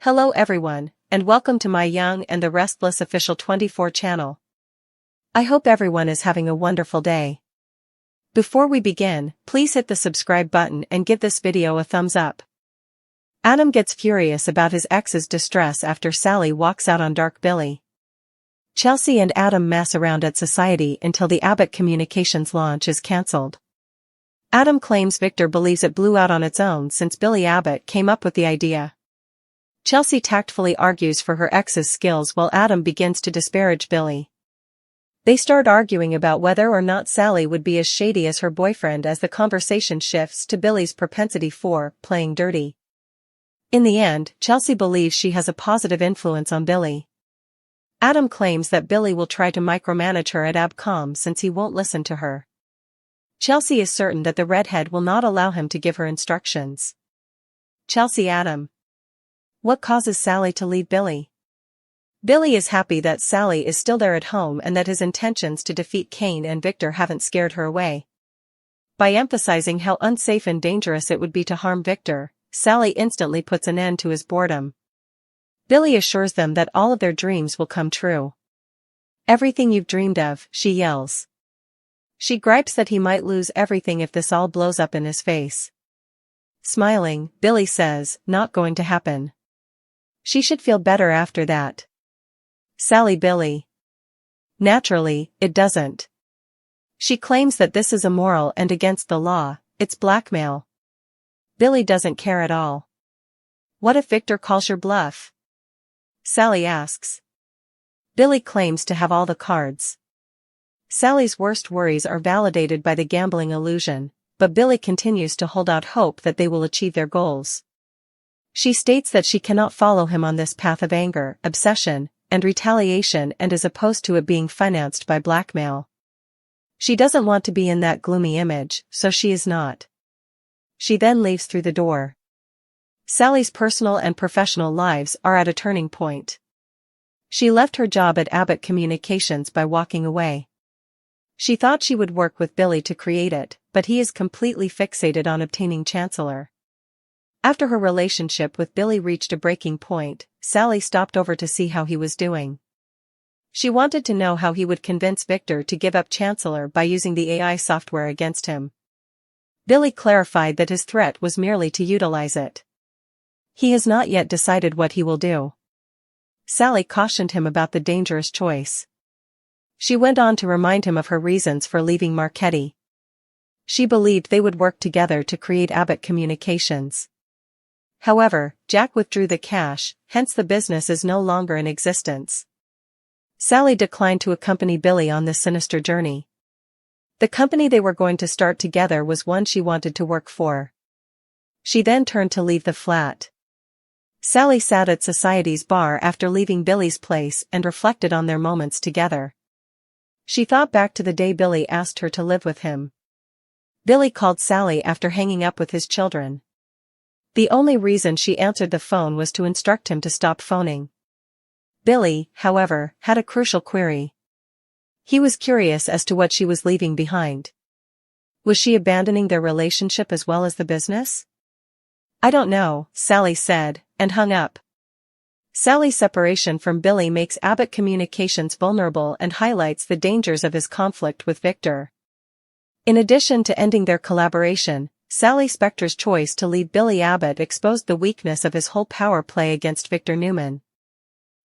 Hello everyone, and welcome to my Young and the Restless official 24 channel. I hope everyone is having a wonderful day. Before we begin, please hit the subscribe button and give this video a thumbs up. Adam gets furious about his ex's distress after Sally walks out on Dark Billy. Chelsea and Adam mess around at society until the Abbott Communications launch is cancelled. Adam claims Victor believes it blew out on its own since Billy Abbott came up with the idea. Chelsea tactfully argues for her ex's skills while Adam begins to disparage Billy. They start arguing about whether or not Sally would be as shady as her boyfriend as the conversation shifts to Billy's propensity for playing dirty. In the end, Chelsea believes she has a positive influence on Billy. Adam claims that Billy will try to micromanage her at Abcom since he won't listen to her. Chelsea is certain that the redhead will not allow him to give her instructions. Chelsea Adam. What causes Sally to leave Billy? Billy is happy that Sally is still there at home and that his intentions to defeat Kane and Victor haven't scared her away. By emphasizing how unsafe and dangerous it would be to harm Victor, Sally instantly puts an end to his boredom. Billy assures them that all of their dreams will come true. Everything you've dreamed of, she yells. She gripes that he might lose everything if this all blows up in his face. Smiling, Billy says, not going to happen. She should feel better after that. Sally Billy. Naturally, it doesn't. She claims that this is immoral and against the law, it's blackmail. Billy doesn't care at all. What if Victor calls your bluff? Sally asks. Billy claims to have all the cards. Sally's worst worries are validated by the gambling illusion, but Billy continues to hold out hope that they will achieve their goals. She states that she cannot follow him on this path of anger, obsession, and retaliation and is opposed to it being financed by blackmail. She doesn't want to be in that gloomy image, so she is not. She then leaves through the door. Sally's personal and professional lives are at a turning point. She left her job at Abbott Communications by walking away. She thought she would work with Billy to create it, but he is completely fixated on obtaining Chancellor. After her relationship with Billy reached a breaking point, Sally stopped over to see how he was doing. She wanted to know how he would convince Victor to give up Chancellor by using the AI software against him. Billy clarified that his threat was merely to utilize it. He has not yet decided what he will do. Sally cautioned him about the dangerous choice. She went on to remind him of her reasons for leaving Marchetti. She believed they would work together to create Abbott Communications. However, Jack withdrew the cash, hence the business is no longer in existence. Sally declined to accompany Billy on this sinister journey. The company they were going to start together was one she wanted to work for. She then turned to leave the flat. Sally sat at Society's bar after leaving Billy's place and reflected on their moments together. She thought back to the day Billy asked her to live with him. Billy called Sally after hanging up with his children. The only reason she answered the phone was to instruct him to stop phoning. Billy, however, had a crucial query. He was curious as to what she was leaving behind. Was she abandoning their relationship as well as the business? I don't know, Sally said, and hung up. Sally's separation from Billy makes Abbott Communications vulnerable and highlights the dangers of his conflict with Victor. In addition to ending their collaboration, Sally Spector's choice to leave Billy Abbott exposed the weakness of his whole power play against Victor Newman.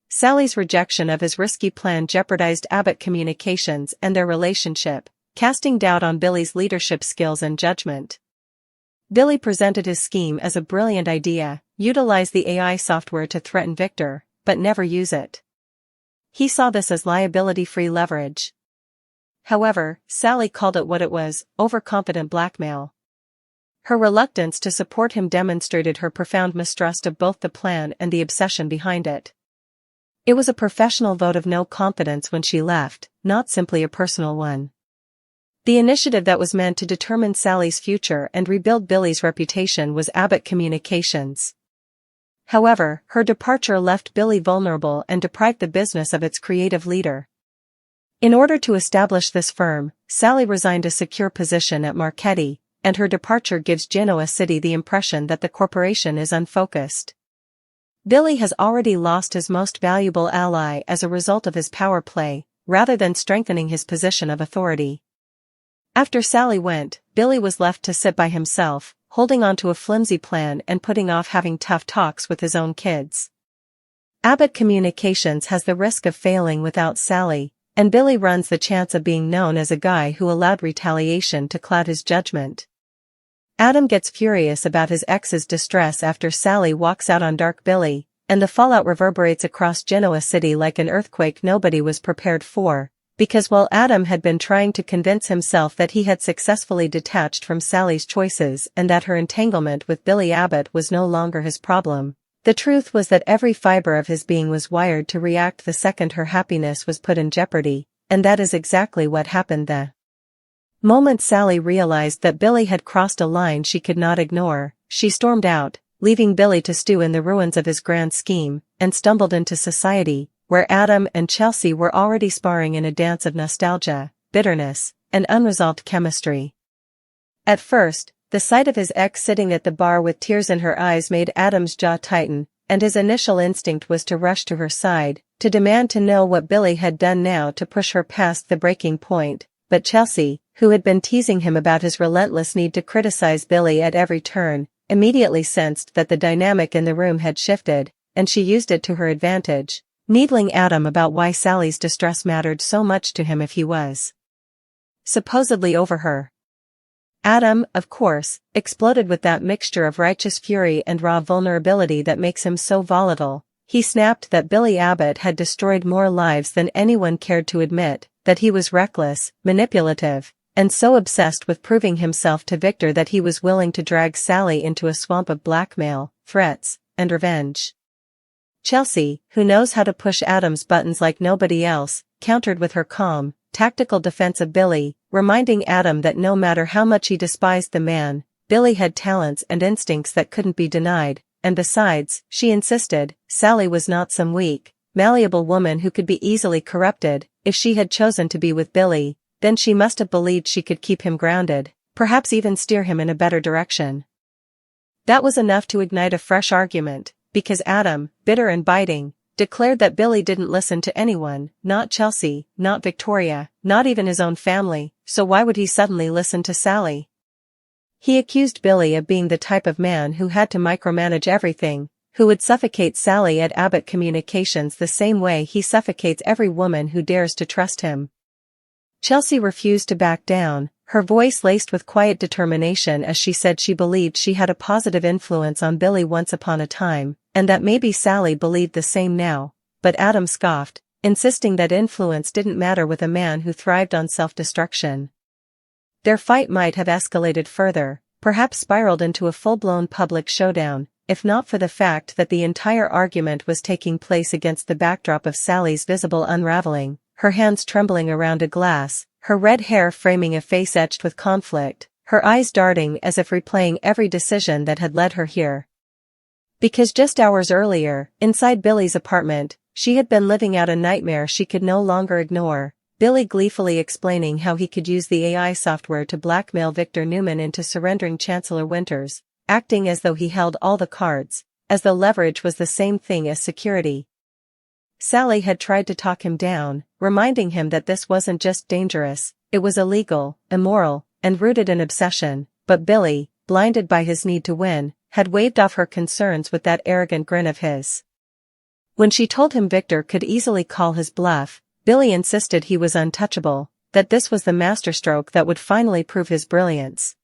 Sally's rejection of his risky plan jeopardized Abbott Communications and their relationship, casting doubt on Billy's leadership skills and judgment. Billy presented his scheme as a brilliant idea, utilize the AI software to threaten Victor, but never use it. He saw this as liability-free leverage. However, Sally called it what it was, overconfident blackmail. Her reluctance to support him demonstrated her profound mistrust of both the plan and the obsession behind it. It was a professional vote of no confidence when she left, not simply a personal one. The initiative that was meant to determine Sally's future and rebuild Billy's reputation was Abbott Communications. However, her departure left Billy vulnerable and deprived the business of its creative leader. In order to establish this firm, Sally resigned a secure position at Marchetti, and her departure gives Genoa City the impression that the corporation is unfocused. Billy has already lost his most valuable ally as a result of his power play, rather than strengthening his position of authority. After Sally went, Billy was left to sit by himself, holding on to a flimsy plan and putting off having tough talks with his own kids. Abbott Communications has the risk of failing without Sally, and Billy runs the chance of being known as a guy who allowed retaliation to cloud his judgment. Adam gets furious about his ex's distress after Sally walks out on Dark Billy, and the fallout reverberates across Genoa City like an earthquake nobody was prepared for, because while Adam had been trying to convince himself that he had successfully detached from Sally's choices and that her entanglement with Billy Abbott was no longer his problem, the truth was that every fiber of his being was wired to react the second her happiness was put in jeopardy, and that is exactly what happened the moment Sally realized that Billy had crossed a line she could not ignore. She stormed out, leaving Billy to stew in the ruins of his grand scheme, and stumbled into society, where Adam and Chelsea were already sparring in a dance of nostalgia, bitterness, and unresolved chemistry. At first, the sight of his ex sitting at the bar with tears in her eyes made Adam's jaw tighten, and his initial instinct was to rush to her side, to demand to know what Billy had done now to push her past the breaking point, but Chelsea, who had been teasing him about his relentless need to criticize Billy at every turn, immediately sensed that the dynamic in the room had shifted, and she used it to her advantage, needling Adam about why Sally's distress mattered so much to him if he was supposedly over her. Adam, of course, exploded with that mixture of righteous fury and raw vulnerability that makes him so volatile. He snapped that Billy Abbott had destroyed more lives than anyone cared to admit, that he was reckless, manipulative, and so obsessed with proving himself to Victor that he was willing to drag Sally into a swamp of blackmail, threats, and revenge. Chelsea, who knows how to push Adam's buttons like nobody else, countered with her calm, tactical defense of Billy, reminding Adam that no matter how much he despised the man, Billy had talents and instincts that couldn't be denied, and besides, she insisted, Sally was not some weak, malleable woman who could be easily corrupted. If she had chosen to be with Billy, then she must have believed she could keep him grounded, perhaps even steer him in a better direction. That was enough to ignite a fresh argument, because Adam, bitter and biting, declared that Billy didn't listen to anyone, not Chelsea, not Victoria, not even his own family, so why would he suddenly listen to Sally? He accused Billy of being the type of man who had to micromanage everything, who would suffocate Sally at Abbott Communications the same way he suffocates every woman who dares to trust him. Chelsea refused to back down, her voice laced with quiet determination as she said she believed she had a positive influence on Billy once upon a time, and that maybe Sally believed the same now, but Adam scoffed, insisting that influence didn't matter with a man who thrived on self-destruction. Their fight might have escalated further, perhaps spiraled into a full-blown public showdown, if not for the fact that the entire argument was taking place against the backdrop of Sally's visible unraveling, her hands trembling around a glass, her red hair framing a face etched with conflict, her eyes darting as if replaying every decision that had led her here. Because just hours earlier, inside Billy's apartment, she had been living out a nightmare she could no longer ignore, Billy gleefully explaining how he could use the AI software to blackmail Victor Newman into surrendering Chancellor Winters, acting as though he held all the cards, as though leverage was the same thing as security. Sally had tried to talk him down, reminding him that this wasn't just dangerous, it was illegal, immoral, and rooted in obsession, but Billy, blinded by his need to win, had waved off her concerns with that arrogant grin of his. When she told him Victor could easily call his bluff, Billy insisted he was untouchable, that this was the masterstroke that would finally prove his brilliance.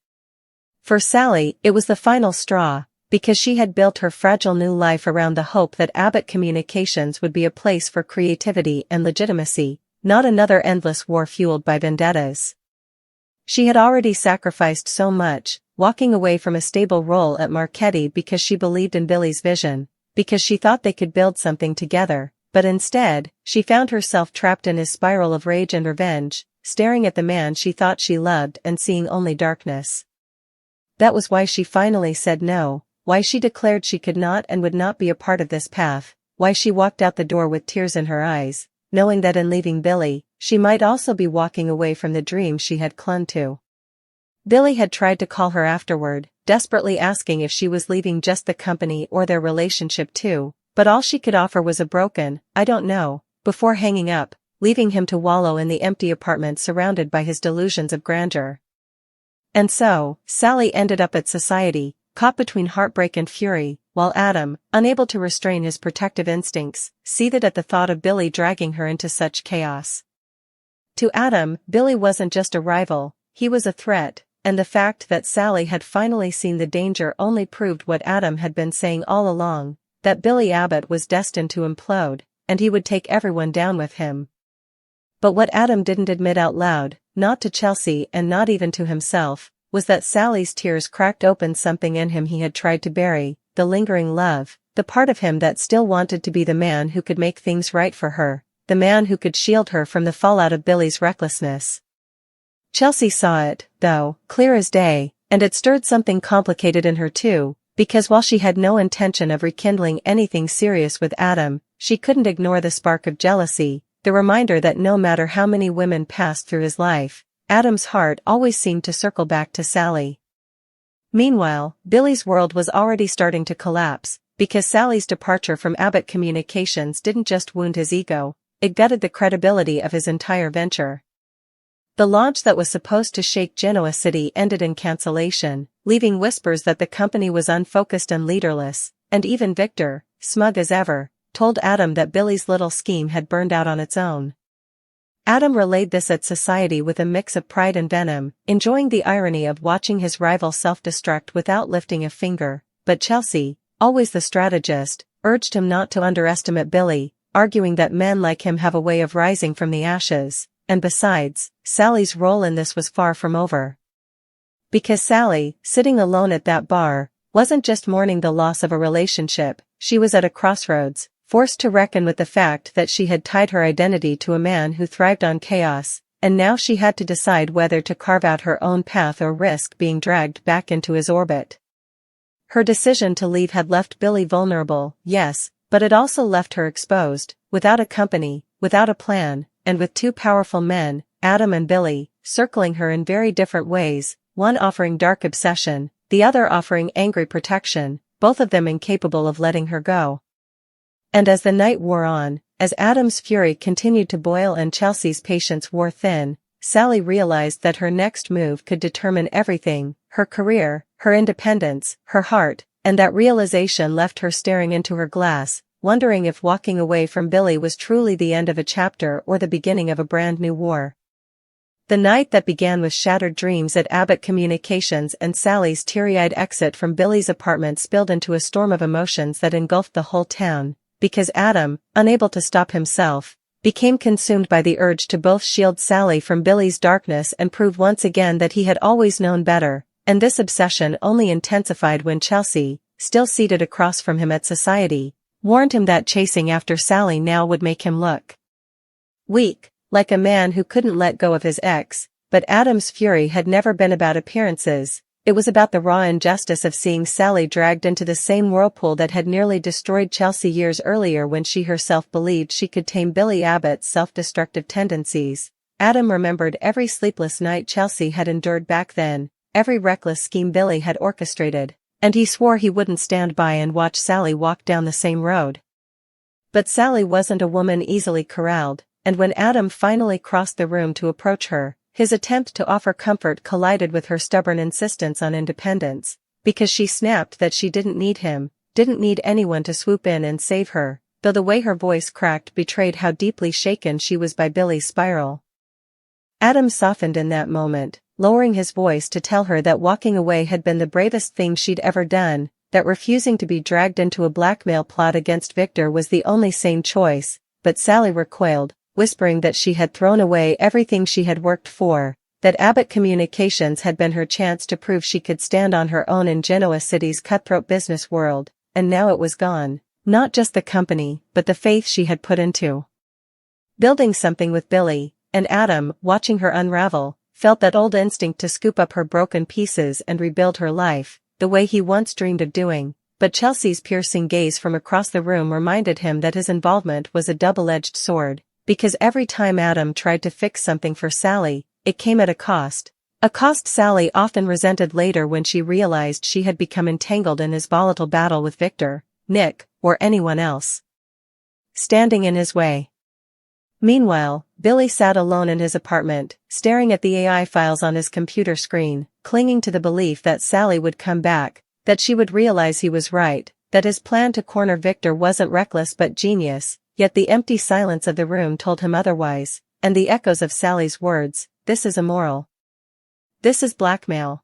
For Sally, it was the final straw, because she had built her fragile new life around the hope that Abbott Communications would be a place for creativity and legitimacy, not another endless war fueled by vendettas. She had already sacrificed so much, walking away from a stable role at Marchetti because she believed in Billy's vision, because she thought they could build something together, but instead, she found herself trapped in his spiral of rage and revenge, staring at the man she thought she loved and seeing only darkness. That was why she finally said no, why she declared she could not and would not be a part of this path, why she walked out the door with tears in her eyes, knowing that in leaving Billy, she might also be walking away from the dream she had clung to. Billy had tried to call her afterward, desperately asking if she was leaving just the company or their relationship too, but all she could offer was a broken, "I don't know," before hanging up, leaving him to wallow in the empty apartment surrounded by his delusions of grandeur. And so, Sally ended up at society, caught between heartbreak and fury, while Adam, unable to restrain his protective instincts, seethed at the thought of Billy dragging her into such chaos. To Adam, Billy wasn't just a rival, he was a threat, and the fact that Sally had finally seen the danger only proved what Adam had been saying all along, that Billy Abbott was destined to implode, and he would take everyone down with him. But what Adam didn't admit out loud, not to Chelsea and not even to himself, was that Sally's tears cracked open something in him he had tried to bury, the lingering love, the part of him that still wanted to be the man who could make things right for her, the man who could shield her from the fallout of Billy's recklessness. Chelsea saw it, though, clear as day, and it stirred something complicated in her too, because while she had no intention of rekindling anything serious with Adam, she couldn't ignore the spark of jealousy, the reminder that no matter how many women passed through his life, Adam's heart always seemed to circle back to Sally. Meanwhile, Billy's world was already starting to collapse, because Sally's departure from Abbott Communications didn't just wound his ego, it gutted the credibility of his entire venture. The launch that was supposed to shake Genoa City ended in cancellation, leaving whispers that the company was unfocused and leaderless, and even Victor, smug as ever, told Adam that Billy's little scheme had burned out on its own. Adam relayed this at society with a mix of pride and venom, enjoying the irony of watching his rival self-destruct without lifting a finger, but Chelsea, always the strategist, urged him not to underestimate Billy, arguing that men like him have a way of rising from the ashes, and besides, Sally's role in this was far from over. Because Sally, sitting alone at that bar, wasn't just mourning the loss of a relationship, she was at a crossroads, forced to reckon with the fact that she had tied her identity to a man who thrived on chaos, and now she had to decide whether to carve out her own path or risk being dragged back into his orbit. Her decision to leave had left Billy vulnerable, yes, but it also left her exposed, without a company, without a plan, and with two powerful men, Adam and Billy, circling her in very different ways, one offering dark obsession, the other offering angry protection, both of them incapable of letting her go. And as the night wore on, as Adam's fury continued to boil and Chelsea's patience wore thin, Sally realized that her next move could determine everything, her career, her independence, her heart, and that realization left her staring into her glass, wondering if walking away from Billy was truly the end of a chapter or the beginning of a brand new war. The night that began with shattered dreams at Abbott Communications and Sally's teary-eyed exit from Billy's apartment spilled into a storm of emotions that engulfed the whole town, because Adam, unable to stop himself, became consumed by the urge to both shield Sally from Billy's darkness and prove once again that he had always known better, and this obsession only intensified when Chelsea, still seated across from him at society, warned him that chasing after Sally now would make him look weak, like a man who couldn't let go of his ex. But Adam's fury had never been about appearances, it was about the raw injustice of seeing Sally dragged into the same whirlpool that had nearly destroyed Chelsea years earlier when she herself believed she could tame Billy Abbott's self-destructive tendencies. Adam remembered every sleepless night Chelsea had endured back then, every reckless scheme Billy had orchestrated, and he swore he wouldn't stand by and watch Sally walk down the same road. But Sally wasn't a woman easily corralled, and when Adam finally crossed the room to approach her, his attempt to offer comfort collided with her stubborn insistence on independence, because she snapped that she didn't need him, didn't need anyone to swoop in and save her, though the way her voice cracked betrayed how deeply shaken she was by Billy's spiral. Adam softened in that moment, lowering his voice to tell her that walking away had been the bravest thing she'd ever done, that refusing to be dragged into a blackmail plot against Victor was the only sane choice, but Sally recoiled, whispering that she had thrown away everything she had worked for, that Abbott Communications had been her chance to prove she could stand on her own in Genoa City's cutthroat business world, and now it was gone, not just the company, but the faith she had put into building something with Billy, and Adam, watching her unravel, felt that old instinct to scoop up her broken pieces and rebuild her life, the way he once dreamed of doing. But Chelsea's piercing gaze from across the room reminded him that his involvement was a double-edged sword, because every time Adam tried to fix something for Sally, it came at a cost Sally often resented later when she realized she had become entangled in his volatile battle with Victor. Nick, or anyone else standing in his way. Meanwhile, Billy sat alone in his apartment, staring at the AI files on his computer screen, clinging to the belief that Sally would come back, that she would realize he was right, that his plan to corner Victor wasn't reckless but genius, yet the empty silence of the room told him otherwise, and the echoes of Sally's words, "This is immoral. This is blackmail."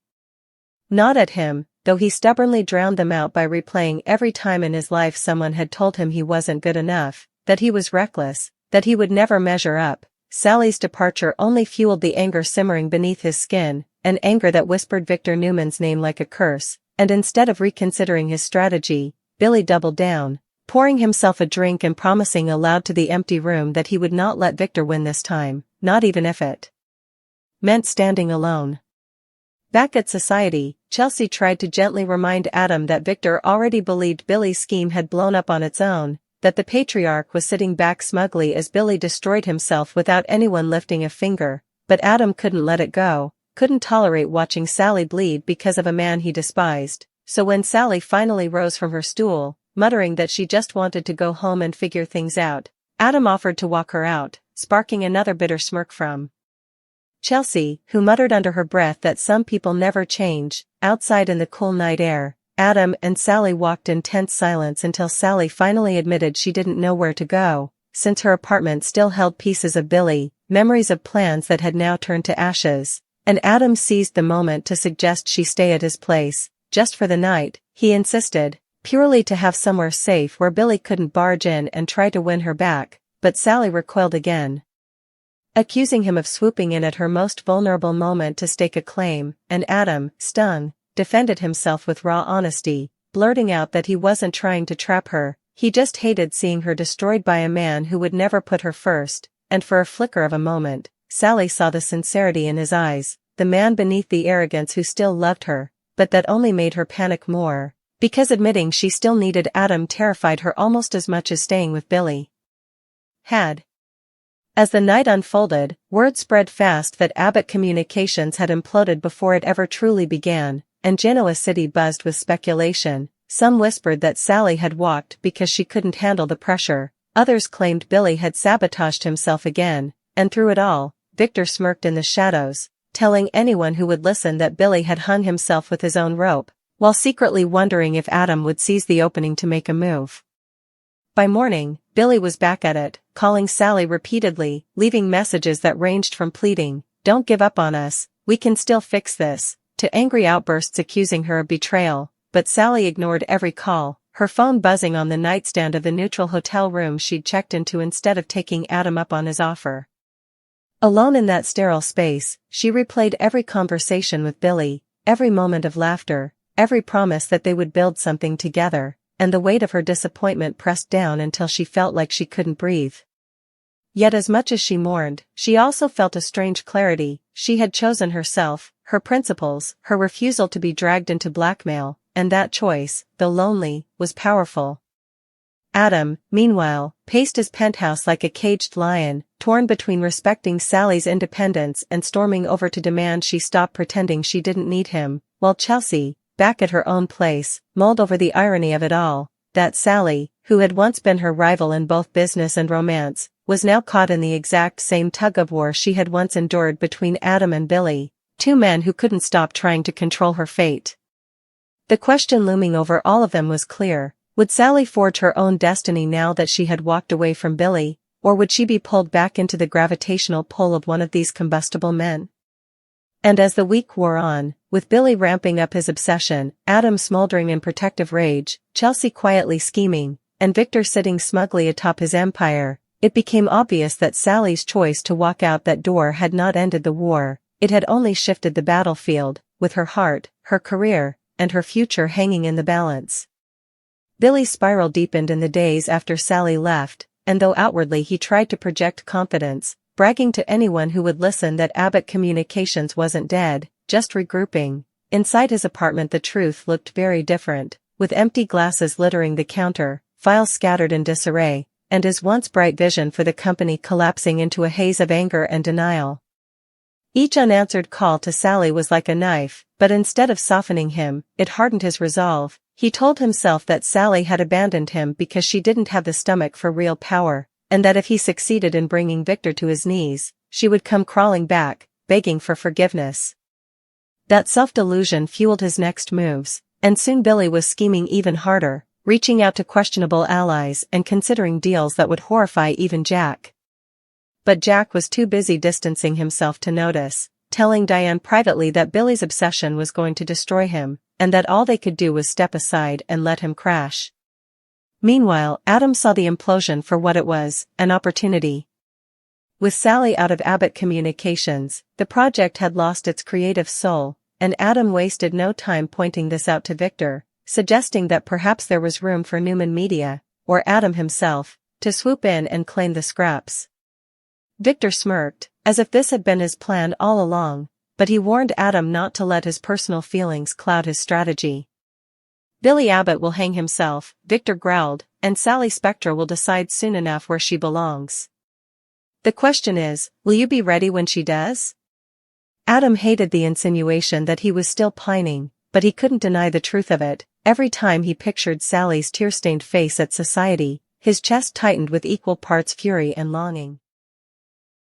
Not at him, though he stubbornly drowned them out by replaying every time in his life someone had told him he wasn't good enough, that he was reckless, that he would never measure up. Sally's departure only fueled the anger simmering beneath his skin, an anger that whispered Victor Newman's name like a curse, and instead of reconsidering his strategy, Billy doubled down, pouring himself a drink and promising aloud to the empty room that he would not let Victor win this time, not even if it meant standing alone. Back at Society, Chelsea tried to gently remind Adam that Victor already believed Billy's scheme had blown up on its own, that the patriarch was sitting back smugly as Billy destroyed himself without anyone lifting a finger, but Adam couldn't let it go, couldn't tolerate watching Sally bleed because of a man he despised, so when Sally finally rose from her stool, muttering that she just wanted to go home and figure things out, Adam offered to walk her out, sparking another bitter smirk from Chelsea, who muttered under her breath that some people never change. Outside in the cool night air, Adam and Sally walked in tense silence until Sally finally admitted she didn't know where to go, since her apartment still held pieces of Billy, memories of plans that had now turned to ashes, and Adam seized the moment to suggest she stay at his place, just for the night, he insisted, purely to have somewhere safe where Billy couldn't barge in and try to win her back, but Sally recoiled again, accusing him of swooping in at her most vulnerable moment to stake a claim, and Adam, stung, defended himself with raw honesty, blurting out that he wasn't trying to trap her, he just hated seeing her destroyed by a man who would never put her first, and for a flicker of a moment, Sally saw the sincerity in his eyes, the man beneath the arrogance who still loved her, but that only made her panic more, because admitting she still needed Adam terrified her almost as much as staying with Billy had. As the night unfolded, word spread fast that Abbott Communications had imploded before it ever truly began, and Genoa City buzzed with speculation. Some whispered that Sally had walked because she couldn't handle the pressure, others claimed Billy had sabotaged himself again, and through it all, Victor smirked in the shadows, telling anyone who would listen that Billy had hung himself with his own rope, while secretly wondering if Adam would seize the opening to make a move. By morning, Billy was back at it, calling Sally repeatedly, leaving messages that ranged from pleading, "Don't give up on us, we can still fix this," to angry outbursts accusing her of betrayal, but Sally ignored every call, her phone buzzing on the nightstand of the neutral hotel room she'd checked into instead of taking Adam up on his offer. Alone in that sterile space, she replayed every conversation with Billy, every moment of laughter, every promise that they would build something together, and the weight of her disappointment pressed down until she felt like she couldn't breathe. Yet as much as she mourned, she also felt a strange clarity. She had chosen herself, her principles, her refusal to be dragged into blackmail, and that choice, though lonely, was powerful. Adam, meanwhile, paced his penthouse like a caged lion, torn between respecting Sally's independence and storming over to demand she stop pretending she didn't need him, while Chelsea, back at her own place, mulled over the irony of it all, that Sally, who had once been her rival in both business and romance, was now caught in the exact same tug-of-war she had once endured between Adam and Billy, two men who couldn't stop trying to control her fate. The question looming over all of them was clear: would Sally forge her own destiny now that she had walked away from Billy, or would she be pulled back into the gravitational pull of one of these combustible men? And as the week wore on, with Billy ramping up his obsession, Adam smoldering in protective rage, Chelsea quietly scheming, and Victor sitting smugly atop his empire, it became obvious that Sally's choice to walk out that door had not ended the war, it had only shifted the battlefield, with her heart, her career, and her future hanging in the balance. Billy's spiral deepened in the days after Sally left, and though outwardly he tried to project confidence, bragging to anyone who would listen that Abbott Communications wasn't dead, just regrouping, inside his apartment the truth looked very different, with empty glasses littering the counter, files scattered in disarray, and his once bright vision for the company collapsing into a haze of anger and denial. Each unanswered call to Sally was like a knife, but instead of softening him, it hardened his resolve. He told himself that Sally had abandoned him because she didn't have the stomach for real power, and that if he succeeded in bringing Victor to his knees, she would come crawling back, begging for forgiveness. That self-delusion fueled his next moves, and soon Billy was scheming even harder, reaching out to questionable allies and considering deals that would horrify even Jack. But Jack was too busy distancing himself to notice, telling Diane privately that Billy's obsession was going to destroy him, and that all they could do was step aside and let him crash. Meanwhile, Adam saw the implosion for what it was, an opportunity. With Sally out of Abbott Communications, the project had lost its creative soul, and Adam wasted no time pointing this out to Victor, suggesting that perhaps there was room for Newman Media, or Adam himself, to swoop in and claim the scraps. Victor smirked, as if this had been his plan all along, but he warned Adam not to let his personal feelings cloud his strategy. Billy Abbott will hang himself, Victor growled, and Sally Spectre will decide soon enough where she belongs. The question is, will you be ready when she does? Adam hated the insinuation that he was still pining, but he couldn't deny the truth of it. Every time he pictured Sally's tear-stained face at society, his chest tightened with equal parts fury and longing.